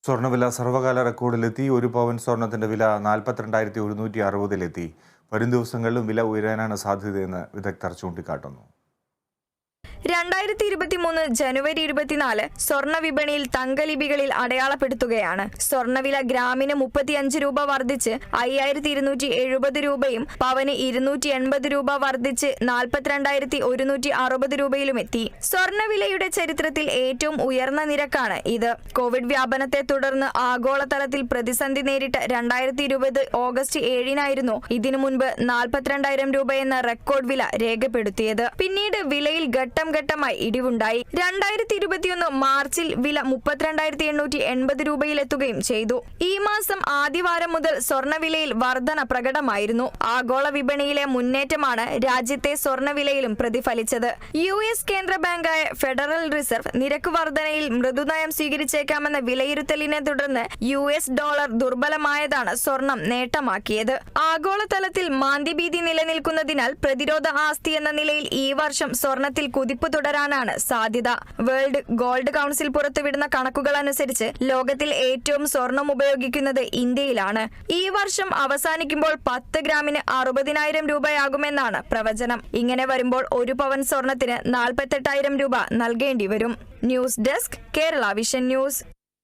സ്വർണ്ണവില സർവകാല റെക്കോർഡിലെത്തി. ഒരു പവൻ സ്വർണത്തിന്റെ വില 42,160-ലെത്തി. വരും ദിവസങ്ങളിലും വില ഉയരാനാണ് സാധ്യതയെന്ന് വിദഗ്ധർ ചൂണ്ടിക്കാട്ടുന്നു. 2023 ജനുവരി 24 സ്വർണ്ണ വിപണിയിൽ തങ്കലിപികളിൽ അടയാളപ്പെടുത്തുകയാണ്. സ്വർണ്ണവില ഗ്രാമിന് 35 രൂപ വർദ്ധിച്ച് 5,270 രൂപയും പവന് 280 രൂപ വർദ്ധിച്ച് 42,160 രൂപയിലും എത്തി. സ്വർണ്ണവിലയുടെ ചരിത്രത്തിൽ ഏറ്റവും ഉയർന്ന നിരക്കാണ് ഇത്. കോവിഡ് വ്യാപനത്തെ തുടർന്ന് ആഗോളതലത്തിൽ പ്രതിസന്ധി നേരിട്ട 2020 ഓഗസ്റ്റ് 7-നായിരുന്നു ഇതിനു മുൻപ് 42,000 രൂപ എന്ന റെക്കോർഡ് വില രേഖപ്പെടുത്തിയത്. പിന്നീട് വിലയിൽ ഘട്ടമായി ഇടിവുണ്ടായി. 2021 മാർച്ചിൽ വില 32,880 രൂപയിലെത്തുകയും ചെയ്തു. ഈ മാസം ആദ്യവാരം മുതൽ സ്വർണ്ണവിലയിൽ വർധന പ്രകടമായിരുന്നു. ആഗോള വിപണിയിലെ മുന്നേറ്റമാണ് രാജ്യത്തെ സ്വർണ്ണവിലയിലും പ്രതിഫലിച്ചത്. US കേന്ദ്ര ബാങ്കായ ഫെഡറൽ റിസർവ് നിരക്ക് വർധനയിൽ മൃദുനയം സ്വീകരിച്ചേക്കാമെന്ന വിലയിരുത്തലിനെ തുടർന്ന് US ഡോളർ ദുർബലമായതാണ് സ്വർണം നേട്ടമാക്കിയത്. ആഗോളതലത്തിൽ മാന്ദ്യഭീതി നിലനിൽക്കുന്നതിനാൽ പ്രതിരോധ ആസ്തി എന്ന നിലയിൽ ഈ വർഷം സ്വർണത്തിൽ കുതിപ്പ് തുടരാനാണ് സാധ്യത. വേൾഡ് ഗോൾഡ് കൗൺസിൽ പുറത്തുവിടുന്ന കണക്കുകൾ അനുസരിച്ച് ലോകത്തിൽ ഏറ്റവും സ്വർണം ഉപയോഗിക്കുന്നത് ഇന്ത്യയിലാണ്. ഈ വർഷം അവസാനിക്കുമ്പോൾ 10 ഗ്രാമിന് 60,000 രൂപയാകുമെന്നാണ് പ്രവചനം. ഇങ്ങനെ വരുമ്പോൾ ഒരു പവൻ സ്വർണത്തിന് 48,000 രൂപ നൽകേണ്ടി വരും. News desk, Kerala vision news.